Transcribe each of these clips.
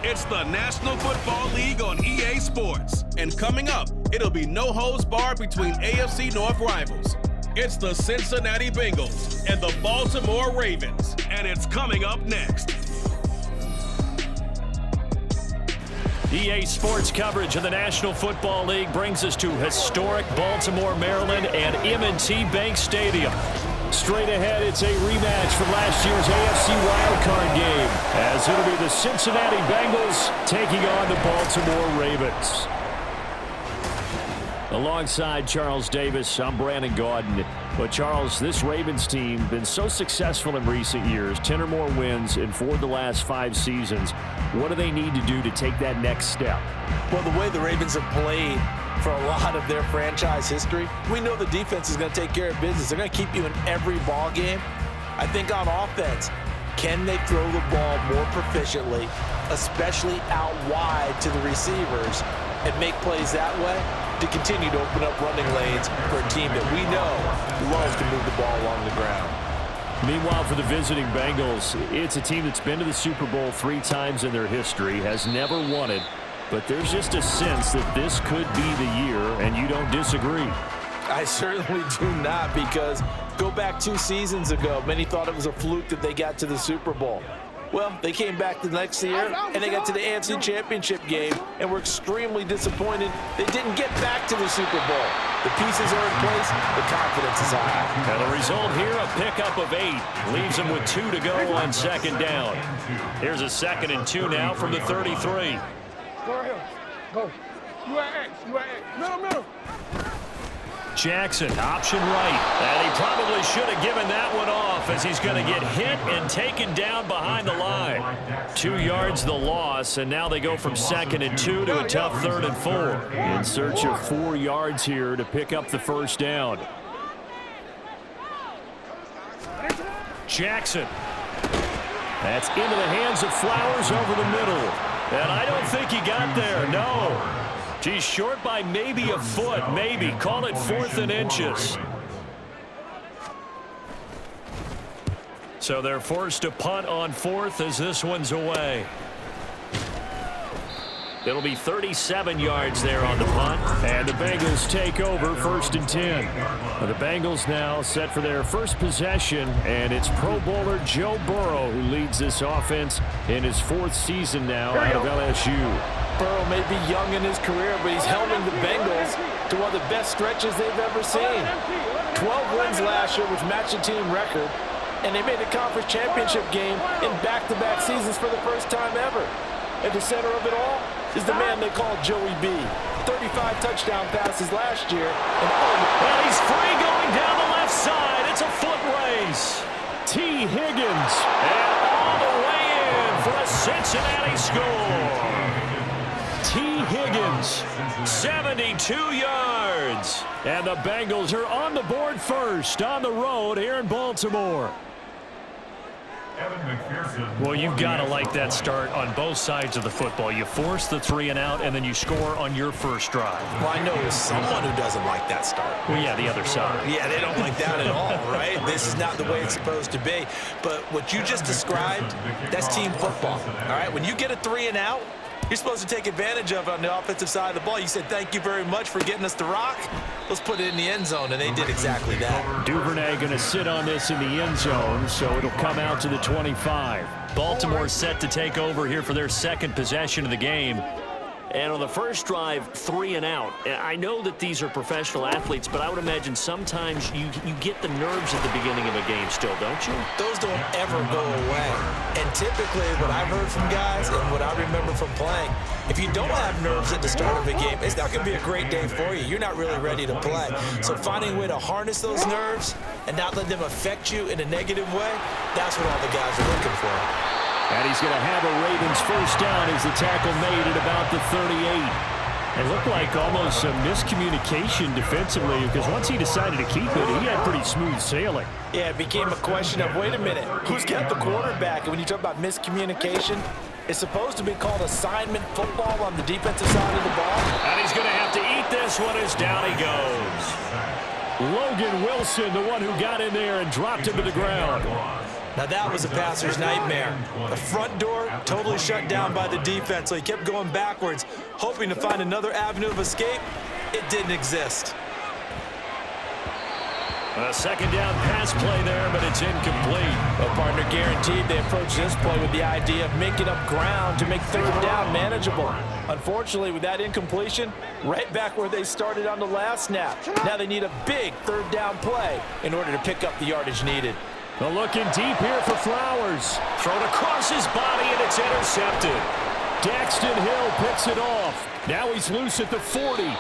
It's the National Football League on EA Sports. And coming up, it'll be no holds barred between AFC North rivals. It's the Cincinnati Bengals and the Baltimore Ravens. And it's coming up next. EA Sports coverage of the National Football League brings us to historic Baltimore, Maryland and M&T Bank Stadium. Straight ahead, it's a rematch from last year's AFC wildcard game, as it'll be the Cincinnati Bengals taking on the Baltimore Ravens. Alongside Charles Davis, I'm Brandon Gaudin. But Charles, this Ravens team been so successful in recent years, 10 or more wins in 4 of the last 5 seasons. What do they need to do to take that next step? Well, the way the Ravens have played for a lot of their franchise history, we know the defense is going to take care of business. They're going to keep you in every ball game. I think on offense, can they throw the ball more proficiently, especially out wide to the receivers, and make plays that way to continue to open up running lanes for a team that we know loves to move the ball along the ground. Meanwhile, for the visiting Bengals, it's a team that's been to the Super Bowl 3 times in their history, has never won it, but there's just a sense that this could be the year, and you don't disagree. I certainly do not, because go back 2 seasons ago, many thought it was a fluke that they got to the Super Bowl. Well, they came back the next year, and they got to the AFC Championship game, and were extremely disappointed they didn't get back to the Super Bowl. The pieces are in place, the confidence is high. And the result here, a pickup of 8. Leaves them with 2 to go on second down. Here's a 2nd and 2 now from the 33. Go ahead. Go. You at X. You at X. Middle. Jackson, option right. And he probably should have given that one off, as he's going to get hit and taken down behind the line. 2 yards the loss, and now they go from 2nd and 2 to a tough 3rd and 4. In search of 4 yards here to pick up the first down. Jackson. That's into the hands of Flowers over the middle. And I don't think he got there, no. He's short by maybe a foot, maybe. Call it 4th and inches. So they're forced to punt on 4th as this one's away. It'll be 37 yards there on the punt. And the Bengals take over 1st and 10. The Bengals now set for their first possession, and it's Pro Bowler Joe Burrow who leads this offense in his 4th season now out of LSU. Burrow may be young in his career, but he's helming the Bengals to one of the best stretches they've ever seen. 12 wins last year, which matched the team record, and they made the conference championship game in back-to-back seasons for the first time ever. At the center of it all is the man they call Joey B. 35 touchdown passes last year. And he's free going down the left side. It's a foot race. T. Higgins. And all the way in for a Cincinnati score. T. Higgins, 72 yards. And the Bengals are on the board first on the road here in Baltimore. Well, you've got to like that start on both sides of the football. You force the 3 and out, and then you score on your first drive. Well, I know someone who doesn't like that start. Well, yeah, the other side. Yeah, they don't like that at all, right? This is not the way it's supposed to be. But what you just described, that's team football, all right? When you get a 3 and out, you're supposed to take advantage of it on the offensive side of the ball. You said, thank you very much for getting us the rock. Let's put it in the end zone, and they did exactly that. Duvernay going to sit on this in the end zone, so it'll come out to the 25. Baltimore set to take over here for their 2nd possession of the game. And on the first drive, 3 and out. I know that these are professional athletes, but I would imagine sometimes you get the nerves at the beginning of a game still, don't you? Those don't ever go away. And typically what I've heard from guys and what I remember from playing, if you don't have nerves at the start of a game, it's not going to be a great day for you. You're not really ready to play. So finding a way to harness those nerves and not let them affect you in a negative way, that's what all the guys are looking for. And he's going to have a Ravens first down as the tackle made at about the 38. It looked like almost some miscommunication defensively, because once he decided to keep it, he had pretty smooth sailing. Yeah, it became a question of, wait a minute, who's got the quarterback? And when you talk about miscommunication, it's supposed to be called assignment football on the defensive side of the ball. And he's going to have to eat this one as down he goes. Logan Wilson, the one who got in there and dropped him to the ground. Now that was a passer's nightmare. The front door totally shut down by the defense, so he kept going backwards, hoping to find another avenue of escape. It didn't exist. A second down pass play there, but it's incomplete. Well, partner, guaranteed they approached this play with the idea of making up ground to make third down manageable. Unfortunately, with that incompletion, right back where they started on the last snap. Now they need a big third down play in order to pick up the yardage needed. Well, looking deep here for Flowers. Thrown across his body, and it's intercepted. Daxton Hill picks it off. Now he's loose at the 40.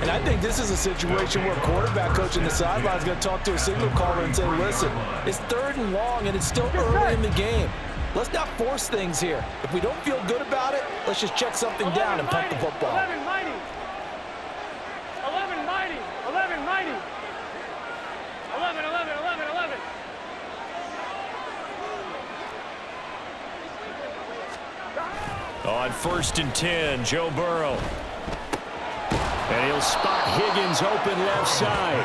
And I think this is a situation where quarterback coach in the sideline is going to talk to a signal caller and say, listen, it's 3rd and long, and it's still early in the game. Let's not force things here. If we don't feel good about it, let's just check something down and punt the football. 11 mighty. 11 mighty. 11 mighty. 11, 11, 11, 11. On 1st and 10, Joe Burrow. And he'll spot Higgins open left side.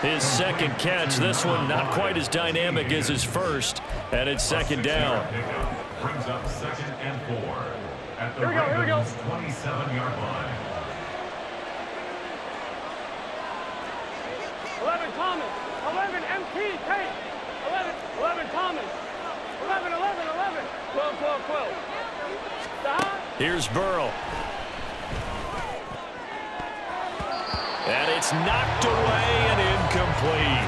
His second catch. This one not quite as dynamic as his first. And it's 2nd down. Brings up 2nd and 4 at the Here we go. 27-yard line. 11 Thomas. 11 MT. Tate. 11 Thomas. 11, 11, 11. 12, 12, 12. Stop. Here's Burrow. And it's knocked away and incomplete.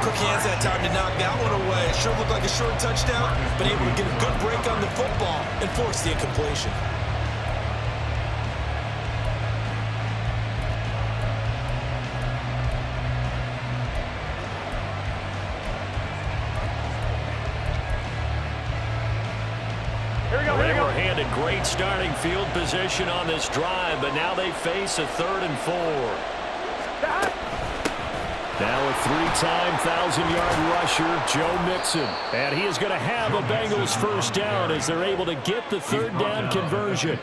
Quick hands that time to knock that one away. It sure looked like a short touchdown, but able to get a good break on the football and force the incompletion. They were handed great starting field position on this drive, but now they face a 3rd and 4. Now a 3-time 1,000-yard rusher, Joe Mixon. And he is going to have a Bengals first down as they're able to get the 3rd down conversion.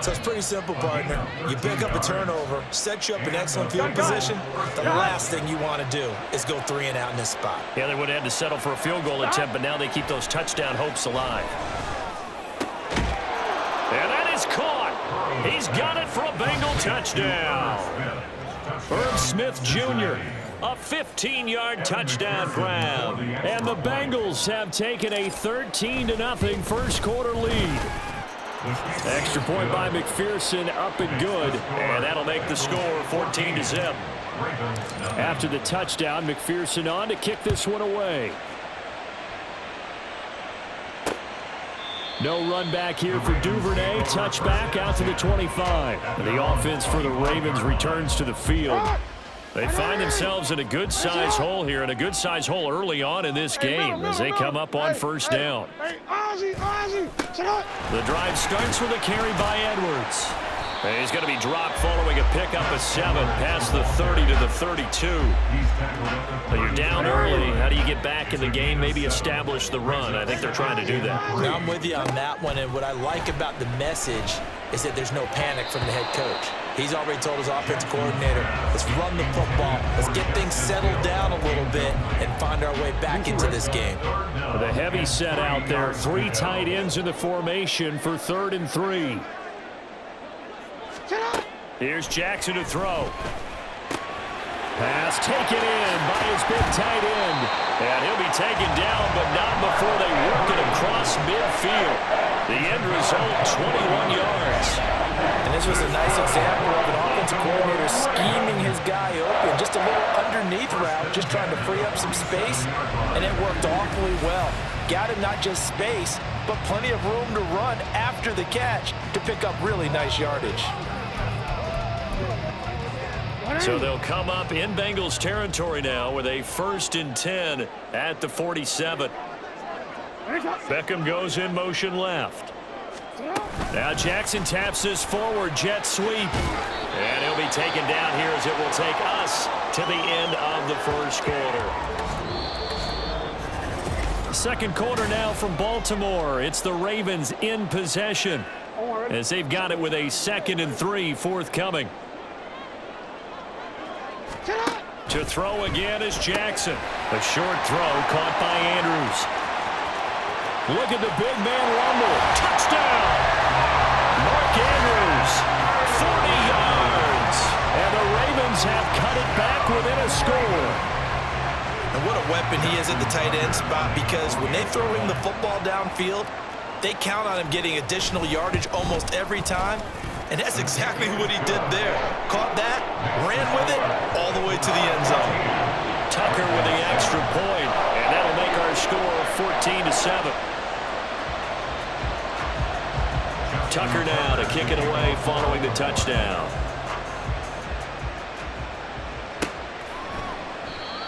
So it's pretty simple, partner. You pick up a turnover, set you up in excellent field position. The last thing you want to do is go 3 and out in this spot. Yeah, they would have had to settle for a field goal attempt, but now they keep those touchdown hopes alive. And that is caught. He's got it for a Bengal touchdown. Herb Smith Jr., a 15-yard touchdown grab. And the Bengals have taken a 13-0 first quarter lead. Extra point by McPherson, up and good. And that'll make the score 14-0. After the touchdown, McPherson on to kick this one away. No run back here for Duvernay. Touchback out to the 25. The offense for the Ravens returns to the field. They find themselves in a good-sized hole here, and a good-sized hole early on in this game as they come up on first down. The drive starts with a carry by Edwards. And he's going to be dropped following a pickup of 7 past the 30 to the 32. So you're down early. How do you get back in the game? Maybe establish the run. I think they're trying to do that. Now I'm with you on that one, and what I like about the message is that there's no panic from the head coach. He's already told his offensive coordinator, let's run the football, let's get things settled down a little bit and find our way back into this game. The heavy set out there, 3 tight ends in the formation for 3rd and 3. Here's Jackson to throw. Pass taken in by his big tight end. And he'll be taken down, but not before they work it across midfield. The end result, 21 yards. And this was a nice example of an offensive coordinator scheming his guy open. Just a little underneath route, just trying to free up some space, and it worked awfully well. Got him not just space, but plenty of room to run after the catch to pick up really nice yardage. So they'll come up in Bengals territory now with a 1st and 10 at the 47. Beckham goes in motion left. Now Jackson taps this forward jet sweep. And he'll be taken down here as it will take us to the end of the first quarter. Second quarter now from Baltimore. It's the Ravens in possession as they've got it with a 2nd and 3 forthcoming. To throw again is Jackson. A short throw caught by Andrews. Look at the big man rumble. Touchdown! Mark Andrews, 40 yards. And the Ravens have cut it back within a score. And what a weapon he is at the tight end spot, because when they throw him the football downfield, they count on him getting additional yardage almost every time. And that's exactly what he did there. Caught that, ran with it, all the way to the end zone. Tucker with the extra point, and that'll make our score 14-7. Tucker now to kick it away following the touchdown.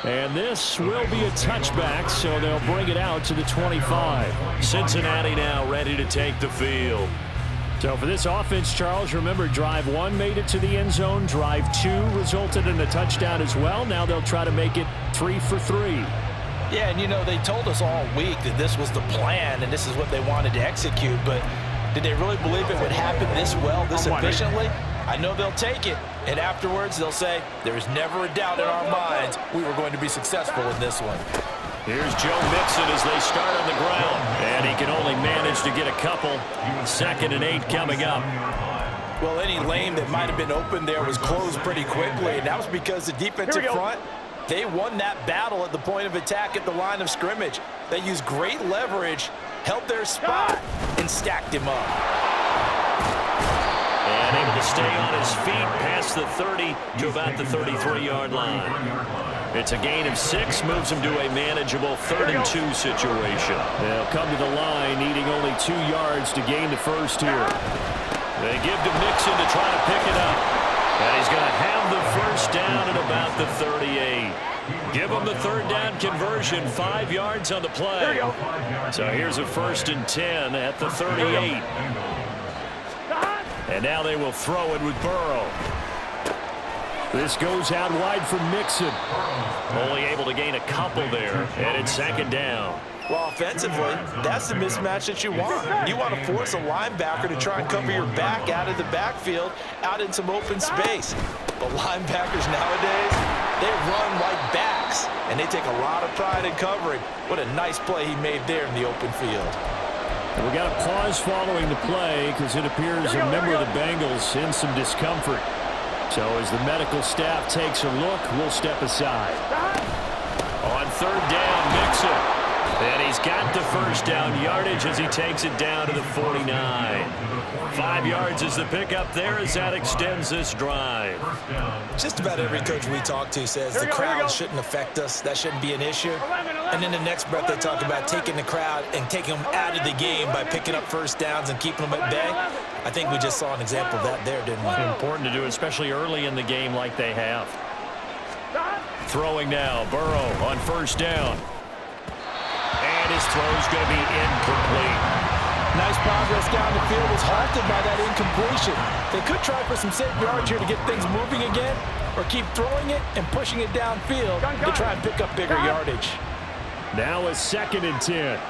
And this will be a touchback, so they'll bring it out to the 25. Cincinnati now ready to take the field. So for this offense, Charles, remember, drive 1 made it to the end zone. Drive 2 resulted in a touchdown as well. Now they'll try to make it 3 for 3. Yeah, and you know, they told us all week that this was the plan and this is what they wanted to execute, but did they really believe it would happen this well, this efficiently? I know they'll take it, and afterwards they'll say, there is never a doubt in our minds we were going to be successful in this one. Here's Joe Mixon as they start on the ground, and he can only manage to get a couple. 2nd and 8 coming up. Well, any lane that might have been open there was closed pretty quickly, and that was because the defensive front, they won that battle at the point of attack at the line of scrimmage. They used great leverage, held their spot, and stacked him up. And able to stay on his feet past the 30 to about the 33-yard line. It's a gain of 6, moves him to a manageable 3rd and 2 situation. They'll come to the line needing only 2 yards to gain the first here. They give to Mixon to try to pick it up. And he's going to have the first down at about the 38. Give him the 3rd down conversion, 5 yards on the play. So here's a 1st and 10 at the 38. And now they will throw it with Burrow. This goes out wide for Mixon. Only able to gain a couple there, and it's 2nd down. Well, offensively, that's the mismatch that you want. You want to force a linebacker to try and cover your back out of the backfield, out in some open space. But linebackers nowadays, they run like backs, and they take a lot of pride in covering. What a nice play he made there in the open field. We got a pause following the play because it appears a member of the Bengals in some discomfort. So as the medical staff takes a look, we'll step aside. On 3rd down, Mixon. And he's got the first down yardage as he takes it down to the 49. 5 yards is the pickup there as that extends this drive. Just about every coach we talk to says the crowd shouldn't affect us. That shouldn't be an issue. And in the next breath, they talk about taking the crowd and taking them out of the game by picking up first downs and keeping them at bay. I think we just saw an example of that there, didn't we? Important to do, especially early in the game like they have. Throwing now, Burrow on 1st down. And his throw's going to be incomplete. Nice progress down the field, was halted by that incompletion. They could try for some safe yards here to get things moving again, or keep throwing it and pushing it downfield to try and pick up bigger yardage. Now a 2nd and 10.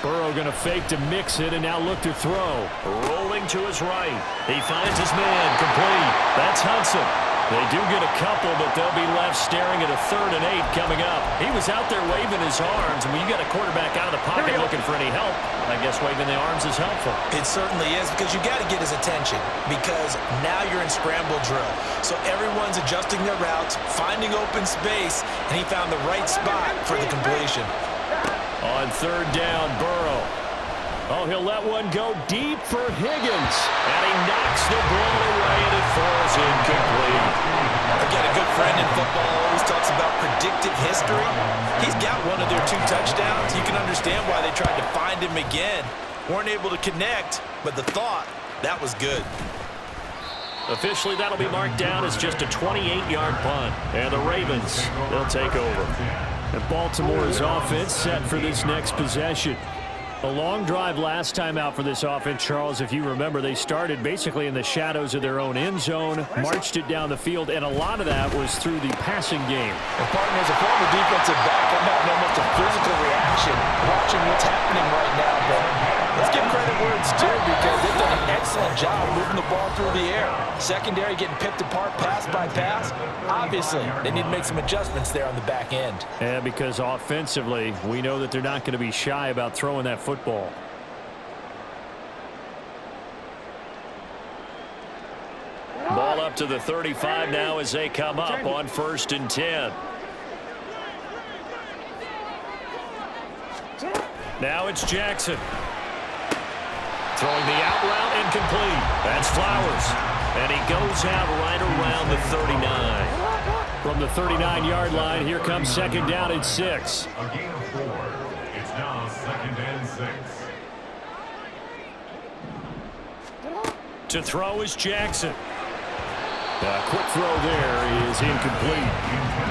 Burrow going to fake to Mixon and now look to throw. Rolling to his right. He finds his man, complete. That's Hudson. They do get a couple, but they'll be left staring at a 3rd and 8 coming up. He was out there waving his arms, and when you got a quarterback out of the pocket looking for any help, I guess waving the arms is helpful. It certainly is, because you got to get his attention, because now you're in scramble drill. So everyone's adjusting their routes, finding open space, and he found the right spot for the completion. On 3rd down, Burrow. Oh, he'll let one go deep for Higgins. And he knocks the ball away, and it falls incomplete. Again, a good friend in football always talks about predictive history. He's got one of their 2 touchdowns. You can understand why they tried to find him again. Weren't able to connect, but the thought, that was good. Officially, that'll be marked down as just a 28-yard punt. And the Ravens, they'll take over. And Baltimore's offense set for this next possession. A long drive last time out for this offense, Charles. If you remember, they started basically in the shadows of their own end zone, marched it down the field, and a lot of that was through the passing game. And partner, as a former defensive back, I'm having almost a physical reaction watching what's happening right now. But let's give credit credit where it's due because they've done an excellent job moving the ball through the air. Secondary getting picked apart pass by pass. Obviously, they need to make some adjustments there on the back end. And because offensively, we know that they're not going to be shy about throwing that football. Ball up to the 35 now as they come up on 1st and 10. Now it's Jackson. Throwing the out route incomplete. That's Flowers. And he goes out right around the 39. From the 39-yard line, here comes 2nd down and 6. A gain of 4. It's now 2nd and 6. To throw is Jackson. Quick throw there is incomplete.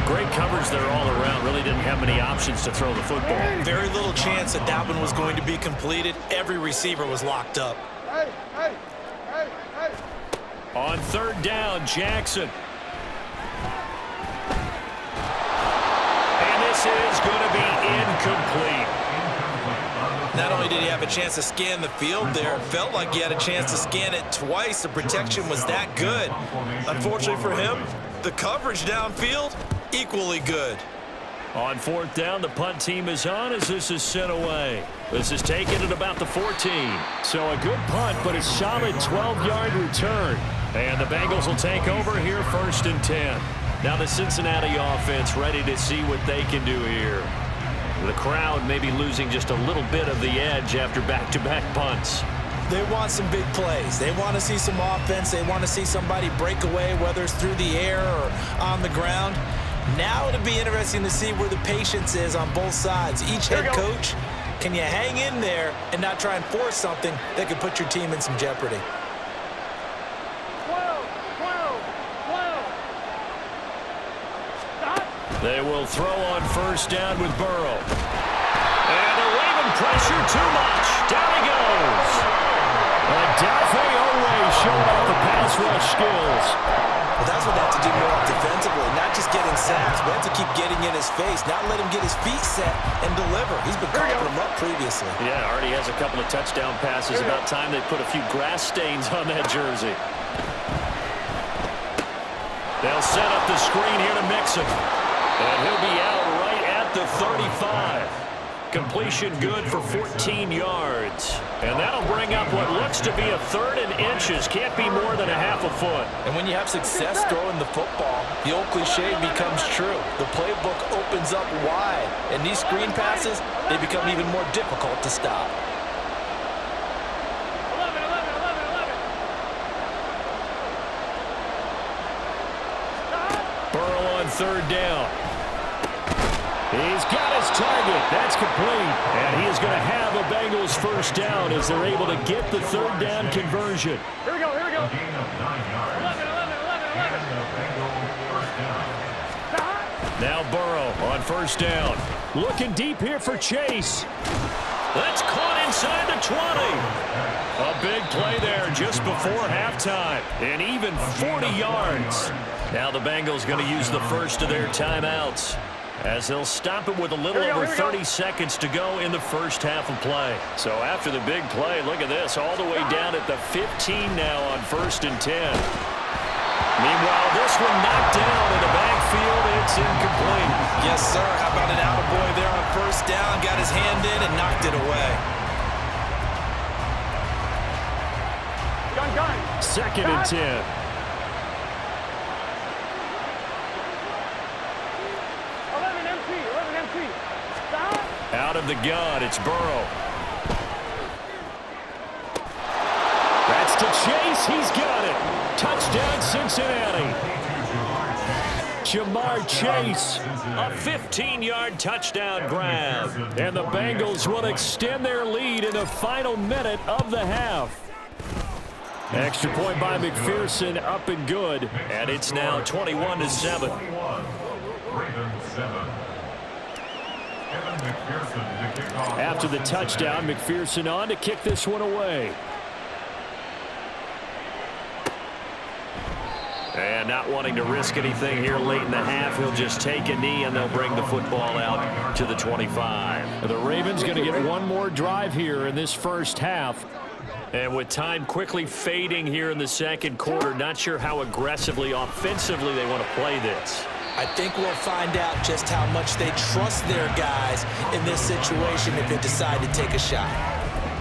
Great coverage there all around. Really didn't have many options to throw the football. Very little chance that that one was going to be completed. Every receiver was locked up. On 3rd down, Jackson. And this is going to be incomplete. Not only did he have a chance to scan the field there, it felt like he had a chance to scan it twice. The protection was that good. Unfortunately for him, the coverage downfield, equally good. On 4th down, the punt team is on as this is sent away. This is taken at about the 14. So a good punt, but a solid 12-yard return. And the Bengals will take over here 1st and 10. Now the Cincinnati offense ready to see what they can do here. The crowd may be losing just a little bit of the edge after back-to-back punts. They want some big plays. They want to see some offense. They want to see somebody break away, whether it's through the air or on the ground. Now it'll be interesting to see where the patience is on both sides. Each head coach, can you hang in there and not try and force something that could put your team in some jeopardy? 12. Stop. They will throw on 1st down with Burrow. And the Raven pressure too much. Down he goes. Adafe Owe showing off the pass rush skills. Well, that's what they have to do more defensively, not just getting sacks, but have to keep getting in his face, not let him get his feet set and deliver. He's been covering him up previously. Yeah, already has a couple of touchdown passes. About time they put a few grass stains on that jersey. They'll set up the screen here to Mixon. And he'll be out right at the 35. Completion good for 14 yards. And that'll bring up what looks to be a 3rd and inches. Can't be more than a half a foot. And when you have success throwing the football, the old cliche becomes true. The playbook opens up wide. And these screen passes, they become even more difficult to stop. 11. Burrow on 3rd down. He's got his target. That's complete. And he is going to have a Bengals 1st down as they're able to get the 3rd down conversion. Here we go. A gain of 9 yards. 11. And the Bengals 1st down. Stop. Now Burrow on 1st down. Looking deep here for Chase. That's caught inside the 20. A big play there just before halftime. And even 40 yards. Now the Bengals going to use the first of their timeouts, as they'll stop it with a little over 30 seconds to go in the first half of play. So after the big play, look at this, all the way down at the 15 now on 1st and 10. Meanwhile, this one knocked down in the backfield. It's incomplete. Yes, sir. How about an attaboy there on 1st down? Got his hand in and knocked it away. Gun. 2nd and 10. 11 empty. Stop. Out of the gun, it's Burrow. That's to Chase. He's got it. Touchdown, Cincinnati. Jamar Chase, a 15-yard touchdown grab. And the Bengals will extend their lead in the final minute of the half. Extra point by McPherson, up and good. And it's now 21-7. After the touchdown, McPherson on to kick this one away. And not wanting to risk anything here late in the half, he'll just take a knee and they'll bring the football out to the 25. The Ravens going to get one more drive here in this first half. And with time quickly fading here in the second quarter, not sure how aggressively, offensively they want to play this. I think we'll find out just how much they trust their guys in this situation if they decide to take a shot.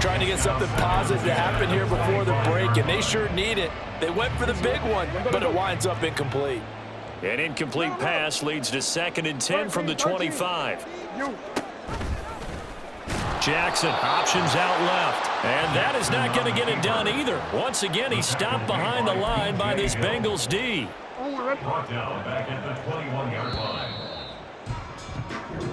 Trying to get something positive to happen here before the break, and they sure need it. They went for the big one, but it winds up incomplete. An incomplete pass leads to 2nd and 10 from the 25. Jackson options out left, and that is not going to get it done either. Once again, he's stopped behind the line by this Bengals D. Brought down back at the 21-yard line.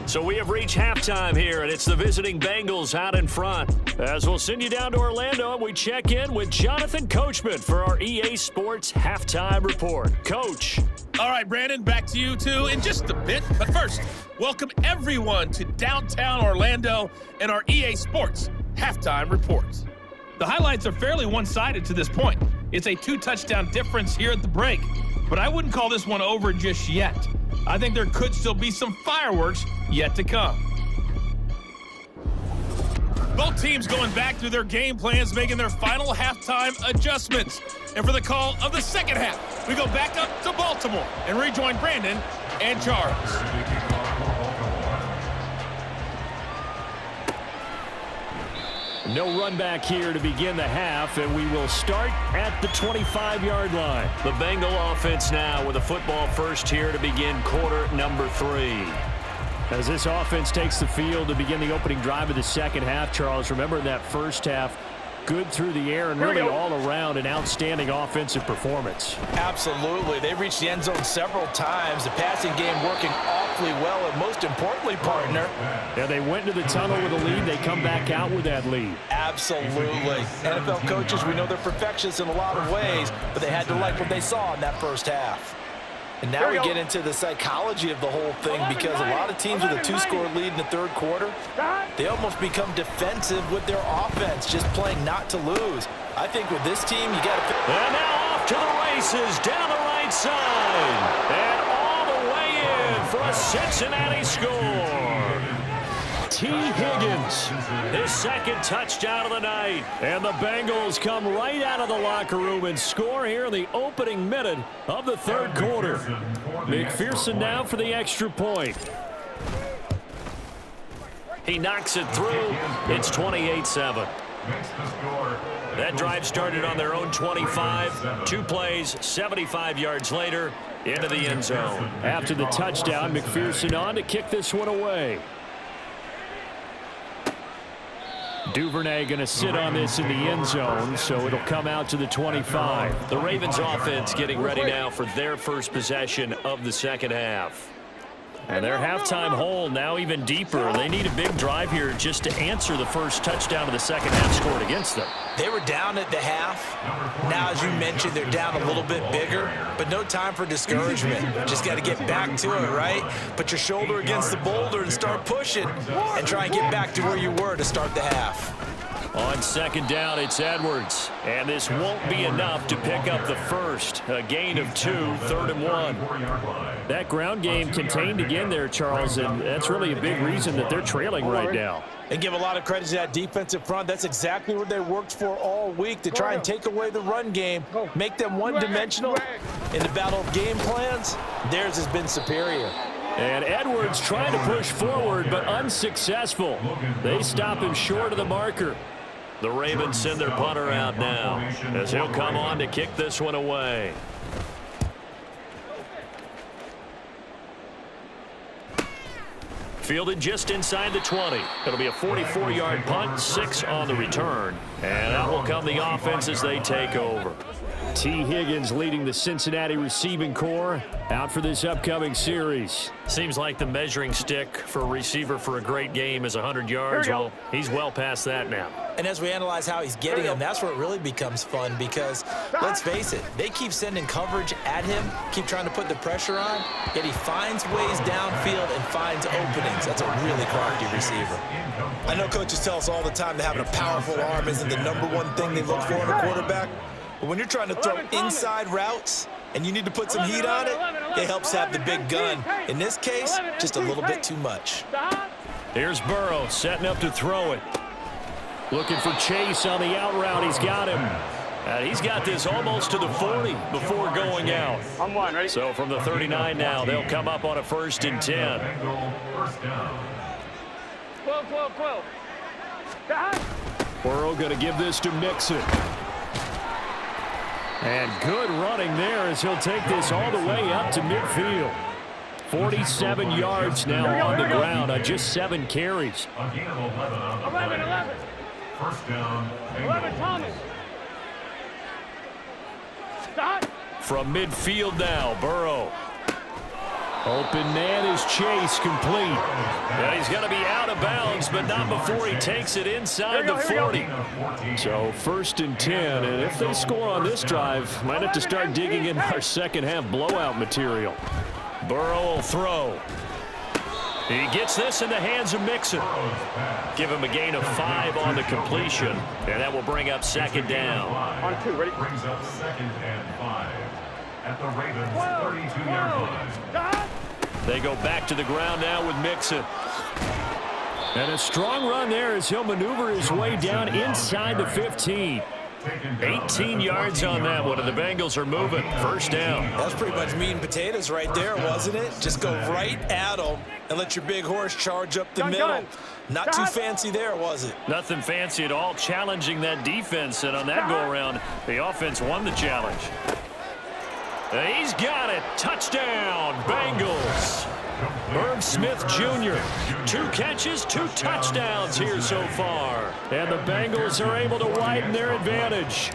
So we have reached halftime here, and it's the visiting Bengals out in front. As we'll send you down to Orlando, we check in with Jonathan Coachman for our EA Sports Halftime Report. Coach. All right, Brandon, back to you two in just a bit. But first, welcome everyone to downtown Orlando and our EA Sports Halftime Report. The highlights are fairly one-sided to this point. It's a 2-touchdown difference here at the break, but I wouldn't call this one over just yet. I think there could still be some fireworks yet to come. Both teams going back through their game plans, making their final halftime adjustments. And for the call of the second half, we go back up to Baltimore and rejoin Brandon and Charles. No run back here to begin the half, and we will start at the 25-yard line. The Bengal offense now with a football first here to begin quarter number 3. As this offense takes the field to begin the opening drive of the second half, Charles, remember in that first half, good through the air and really all around an outstanding offensive performance. Absolutely. They reached the end zone several times. The passing game working awfully well, and most importantly, partner. Yeah, they went into the tunnel with a lead. They come back out with that lead. Absolutely. NFL coaches, we know they're perfectionists in a lot of ways, but they had to like what they saw in that first half. And now we get into the psychology of the whole thing, because a lot of teams with a 2-score lead in the third quarter, they almost become defensive with their offense, just playing not to lose. I think with this team, you got to... And now off to the races, down the right side. And all the way in for a Cincinnati score. T. Higgins, his second touchdown of the night. And the Bengals come right out of the locker room and score here in the opening minute of the third quarter. McPherson now for the extra point. He knocks it through. It's 28-7. That drive started on their own 25. 2 plays, 75 yards later, into the end zone. After the touchdown, McPherson on to kick this one away. Duvernay going to sit on this in the end zone, so it'll come out to the 25. The Ravens offense getting ready now for their first possession of the second half. And their halftime hole now even deeper. They need a big drive here just to answer the first touchdown of the second half scored against them. They were down at the half. Now, as you mentioned, they're down a little bit bigger, but no time for discouragement. Just got to get back to it, right? Put your shoulder against the boulder and start pushing, and try and get back to where you were to start the half. On second down, it's Edwards. And this won't be enough to pick up the first. A gain of 2, 3rd and 1. That ground game contained again there, Charles, and that's really a big reason that they're trailing right now. They give a lot of credit to that defensive front. That's exactly what they worked for all week, to try and take away the run game, make them one-dimensional. In the battle of game plans, theirs has been superior. And Edwards trying to push forward, but unsuccessful. They stop him short of the marker. The Ravens send their punter out now, as he'll come on to kick this one away. Fielded just inside the 20. It'll be a 44-yard punt, 6 on the return. And out will come the offense as they take over. T. Higgins leading the Cincinnati receiving corps out for this upcoming series. Seems like the measuring stick for a receiver for a great game is 100 yards. Well, he's well past that now. And as we analyze how he's getting them, that's where it really becomes fun, because, let's face it, they keep sending coverage at him, keep trying to put the pressure on, yet he finds ways downfield and finds openings. That's a really crafty receiver. I know coaches tell us all the time that having a powerful arm isn't the #1 thing they look for in a quarterback. But when you're trying to throw inside routes and you need to put some heat on it, it helps have the big gun. In this case, just a little bit too much. Here's Burrow setting up to throw it. Looking for Chase on the out route. He's got him. And he's got this almost to the 40 before going out. I'm one, ready? So from the 39 now, they'll come up on a 1st and 10. 12. Down. Burrow going to give this to Mixon. And good running there as he'll take this all the way up to midfield. 47 yards now on the ground on just 7 carries. 11. First down. 11, Thomas. Stop. From midfield now, Burrow. Open man is Chase, complete. And he's going to be out of bounds, but not before he takes it inside the 40. So 1st and 10, and if they score on this drive, might have to start digging in our second half blowout material. Burrow will throw. He gets this in the hands of Mixon. Give him a gain of 5 on the completion, and that will bring up 2nd down. On 2, ready? Brings up 2nd and 5 at the Ravens' 32-yard line. They go back to the ground now with Mixon. And a strong run there as he'll maneuver his way down inside the 15. 18 yards on that one, and the Bengals are moving. 1st down. That's pretty much meat and potatoes right there, wasn't it? Just go right at them and let your big horse charge up the middle. Not too fancy there, was it? Nothing fancy at all, challenging that defense, and on that go-around, the offense won the challenge. He's got it. Touchdown, Bengals. Herb Smith Jr., 2 catches, 2 touchdowns here so far. And the Bengals are able to widen their advantage.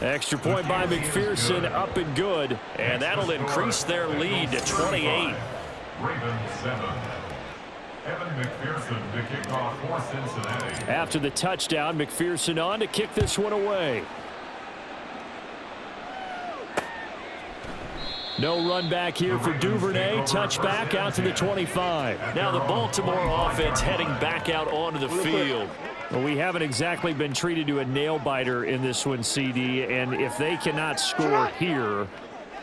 Extra point by McPherson, up and good. And that'll increase their lead to 28. Ravens 7. Evan McPherson to kick off for Cincinnati. After the touchdown, McPherson on to kick this one away. No run back here for Duvernay. Touchback out to the 25. Now the Baltimore offense heading back out onto the field. Well, we haven't exactly been treated to a nail-biter in this one, CD, and if they cannot score here,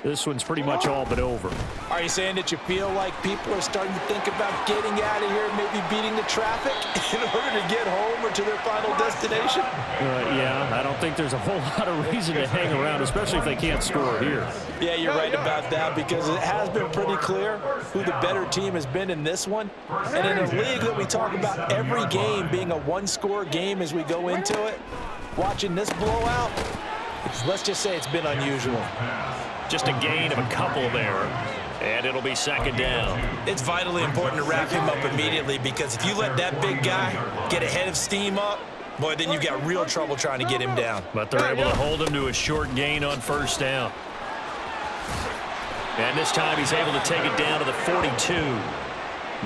this one's pretty much all but over. Are you saying that you feel like people are starting to think about getting out of here, maybe beating the traffic in order to get home or to their final destination? Yeah, I don't think there's a whole lot of reason to hang around, especially if they can't score here. Yeah, you're right about that, because it has been pretty clear who the better team has been in this one. And in a league that we talk about every game being a one-score game as we go into it, watching this blowout, let's just say it's been unusual. Just a gain of a couple there, and it'll be 2nd down. It's vitally important to wrap him up immediately, because if you let that big guy get ahead of steam up, boy, then you've got real trouble trying to get him down. But they're able to hold him to a short gain on 1st down. And this time he's able to take it down to the 42.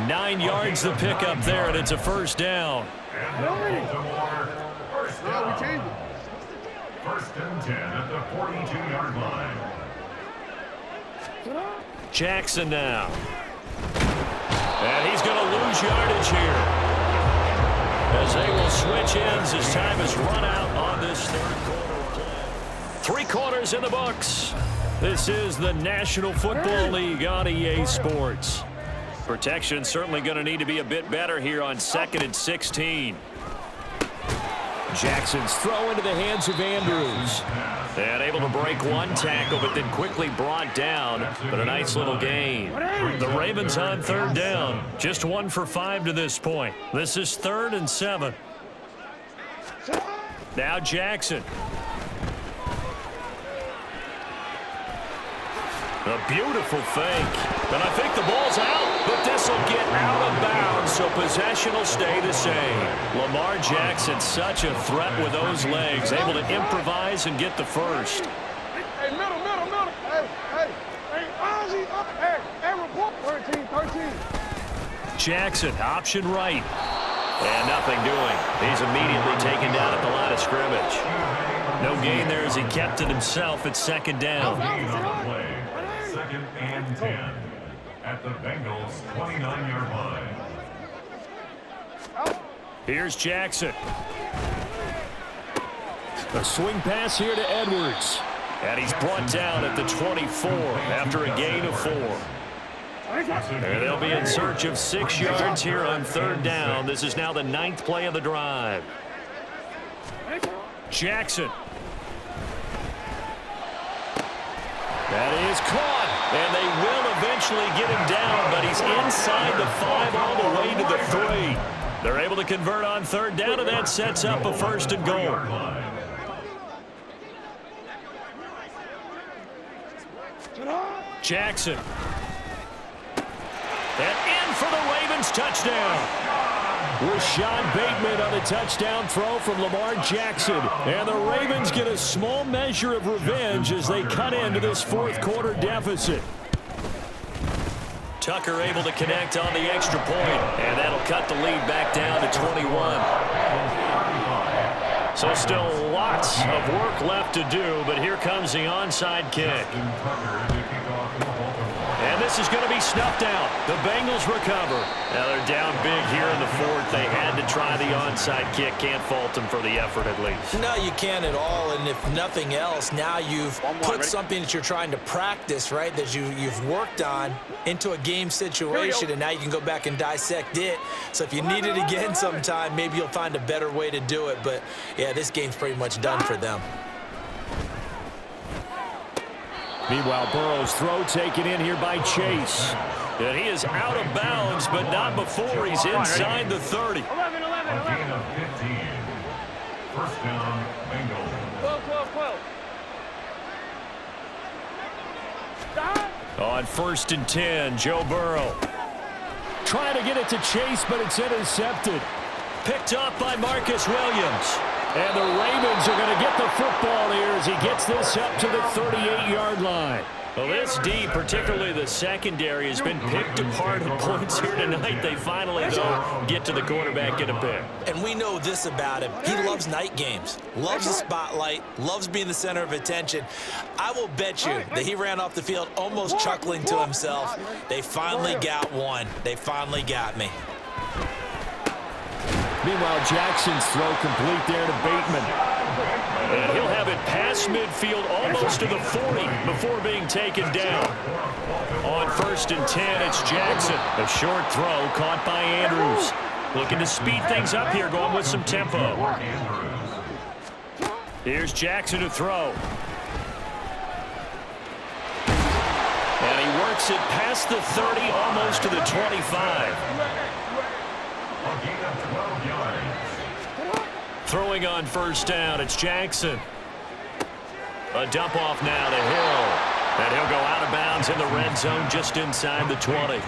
9 yards the pickup there, and it's a 1st down. And Baltimore, 1st down. 1st and 10 at the 42-yard line. Jackson now. And he's going to lose yardage here, as they will switch ends as time has run out on this 3rd quarter play. 3 quarters in the books. This is the National Football League on EA Sports. Protection certainly going to need to be a bit better here on 2nd and 16. Jackson's throw into the hands of Andrews. And able to break one tackle, but then quickly brought down. But a nice little gain. The Ravens on 3rd down. Just 1 for 5 to this point. This is 3rd and 7. Now Jackson. A beautiful fake. And I think the ball's out, but this will get out of bounds, so possession will stay the same. Lamar Jackson, such a threat with those legs, able to improvise and get the first. Hey, middle. Hey, Ozzy, hey, report. 13. Jackson, option right. And nothing doing. He's immediately taken down at the line of scrimmage. No gain there as he kept it himself at 2nd down. 2nd and 10 at the Bengals' 29-yard line. Here's Jackson. A swing pass here to Edwards. And he's brought down at the 24 after a gain of 4. And they'll be in search of 6 yards here on 3rd down. This is now the 9th play of the drive. Jackson. That is caught, and they will eventually get him down, but he's inside the 5 all the way to the 3. They're able to convert on 3rd down, and that sets up a 1st and goal. Jackson. And in for the Ravens touchdown. Rashad Bateman on the touchdown throw from Lamar Jackson. And the Ravens get a small measure of revenge as they cut into this 4th quarter deficit. Tucker able to connect on the extra point, and that'll cut the lead back down to 21. So still lots of work left to do, but here comes the onside kick. And this is going to be snuffed out. The Bengals recover. Now they're down big here in the 4th. They had to try the onside kick. Can't fault them for the effort at least. No, you can't at all. And if nothing else, now you've put something that you're trying to practice, right, that you've worked on into a game situation, and now you can go back and dissect it. So if you need it again sometime, maybe you'll find a better way to do it. But, yeah, this game's pretty much done for them. Meanwhile, Burrow's throw taken in here by Chase. And he is out of bounds, but not before he's inside the 30. 11. A gain of 15. 1st down, Bengals. 12. On 1st and 10, Joe Burrow. Trying to get it to Chase, but it's intercepted. Picked up by Marcus Williams. And the Ravens are going to get the football here as he gets this up to the 38-yard line. Well, this D, particularly the secondary, has been picked apart at points here tonight. They finally, though, get to the quarterback, get a pick. And we know this about him. He loves night games, loves the spotlight, loves being the center of attention. I will bet you that he ran off the field almost chuckling to himself. They finally got one. They finally got me. Meanwhile, Jackson's throw complete there to Bateman. And he'll have it past midfield almost to the 40 before being taken down. On 1st and 10, it's Jackson. A short throw caught by Andrews. Looking to speed things up here, going with some tempo. Here's Jackson to throw. And he works it past the 30, almost to the 25. Throwing on 1st down, it's Jackson. A dump off now to Hill. And he'll go out of bounds in the red zone just inside the 20.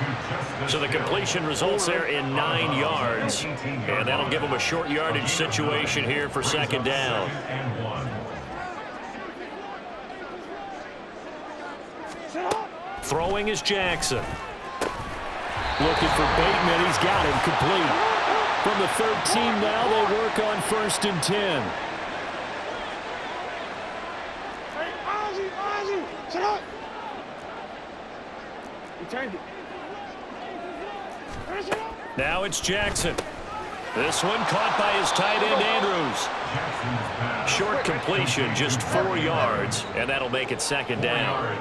So the completion results there in 9 yards. And that'll give him a short yardage situation here for 2nd down. Throwing is Jackson. Looking for Bateman. He's got him complete. From the 13 now, they work on 1st and 10. Hey, Ozzie, shut up. You change it. Now it's Jackson. This one caught by his tight end, Andrews. Short completion, just 4 yards, and that'll make it 2nd down.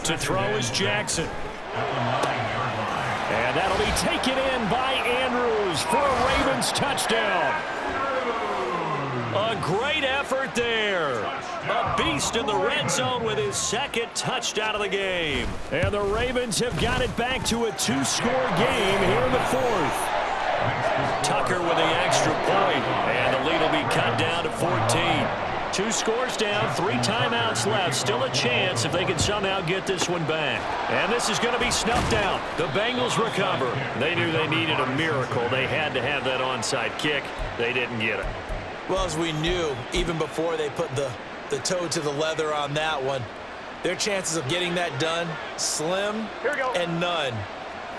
To throw is Jackson. And that'll be taken in by Andrews for a Ravens touchdown. A great effort there. A beast in the red zone with his 2nd touchdown of the game. And the Ravens have got it back to a 2-score game here in the 4th. Tucker with the extra point, and the lead will be cut down to 14. 2 scores down, 3 timeouts left. Still a chance if they can somehow get this one back. And this is going to be snuffed out. The Bengals recover. They knew they needed a miracle. They had to have that onside kick. They didn't get it. Well, as we knew, even before they put the toe to the leather on that one, their chances of getting that done, slim and none.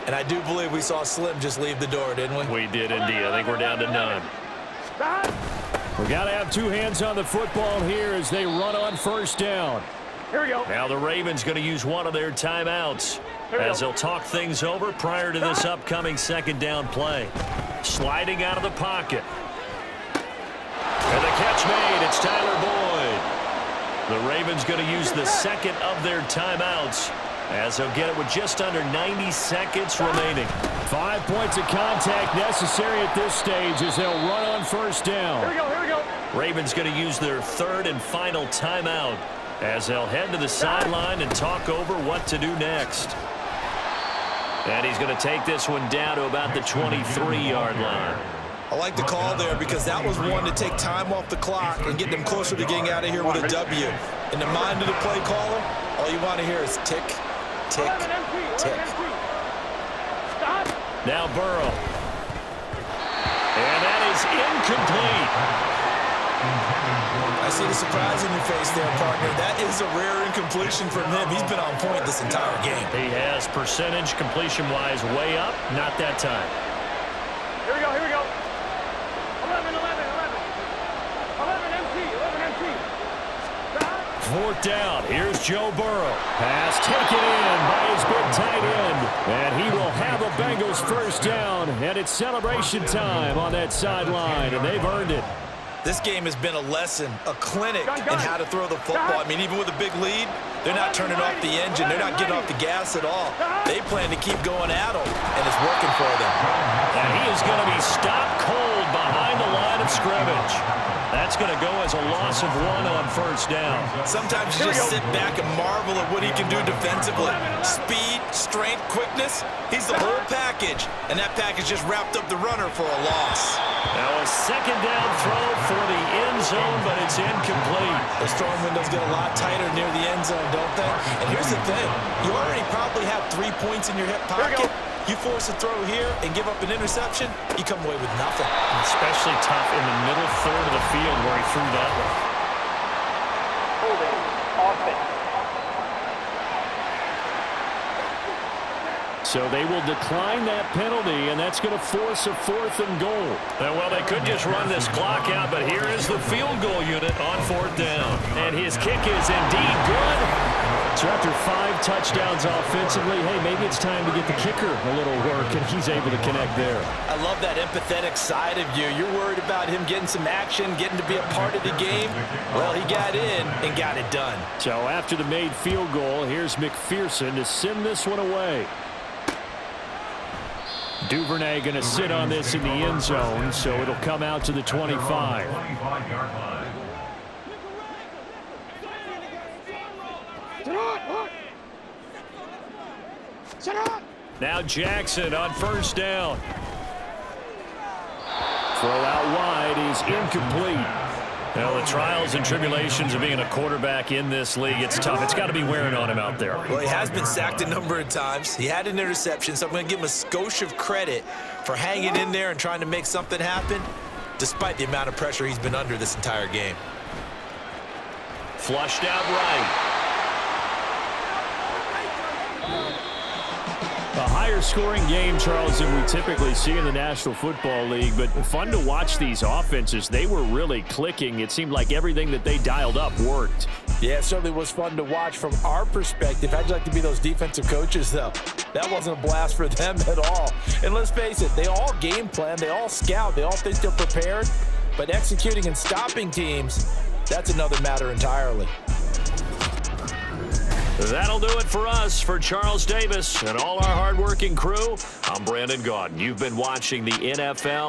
And I do believe we saw Slim just leave the door, didn't we? We did indeed. I think we're down to none. We got to have 2 hands on the football here as they run on 1st down. Here we go. Now the Ravens going to use one of their timeouts as they'll talk things over prior to this upcoming 2nd down play. Sliding out of the pocket. And the catch made. It's Tyler Boyd. The Ravens going to use the 2nd of their timeouts as they'll get it with just under 90 seconds remaining. 5 points of contact necessary at this stage as they'll run on first down. Here we go. Ravens going to use their third and final timeout as they'll head to the sideline and talk over what to do next. And he's going to take this one down to about the 23-yard line. I like the call there because that was one to take time off the clock and get them closer to getting out of here with a W. In the mind of the play caller, all you want to hear is tick, tick, tick. Stop. Now Burrow. And that is incomplete. I see the surprise in your face there, partner. That is a rare incompletion from him. He's been on point this entire game. He has percentage completion-wise way up. Not that time. Here we go. 11 empty. Stop. Fourth down. Here's Joe Burrow. Pass taken in by his big tight end. And he will have a Bengals first down. And it's celebration time on that sideline. And they've earned it. This game has been a lesson, a clinic in how to throw the football. I mean, even with a big lead, they're not turning off the engine. They're not getting off the gas at all. They plan to keep going at them, and it's working for them. And he is going to be stopped cold behind the line of scrimmage. That's going to go as a loss of 1 on first down. Sometimes you just sit back and marvel at what he can do defensively. Speed, strength, quickness. He's the whole package, and that package just wrapped up the runner for a loss. Now a second down throw for the end zone, but it's incomplete. Those throwing windows get a lot tighter near the end zone, don't they? And here's the thing. You already probably have 3 points in your hip pocket. You force a throw here and give up an interception, you come away with nothing. Especially tough in the middle third of the field where he threw that one. Holding. Offense. So they will decline that penalty, and that's going to force a 4th and goal. Well, they could just run this clock out, but here is the field goal unit on 4th down. And his kick is indeed good. So after 5 touchdowns offensively, hey, maybe it's time to get the kicker a little work, and he's able to connect there. I love that empathetic side of you. You're worried about him getting some action, getting to be a part of the game. Well, he got in and got it done. So after the made field goal, here's McPherson to send this one away. Duvernay going to sit on this in the end zone, so it'll come out to the 25. Now Jackson on first down. Throw out wide is incomplete. Well, the trials and tribulations of being a quarterback in this league, it's tough. It's got to be wearing on him out there. Well, he has been sacked a number of times. He had an interception, so I'm going to give him a skosh of credit for hanging in there and trying to make something happen, despite the amount of pressure he's been under this entire game. Flushed out right. A higher scoring game, Charles, than we typically see in the National Football League, but fun to watch these offenses. They were really clicking. It seemed like everything that they dialed up worked. Yeah, it certainly was fun to watch from our perspective. How'd you like to be those defensive coaches, though? That wasn't a blast for them at all. And let's face it, they all game plan, they all scout, they all think they're prepared, but executing and stopping teams, that's another matter entirely. That'll do it for us. For Charles Davis and all our hardworking crew, I'm Brandon Gaudin. You've been watching the NFL.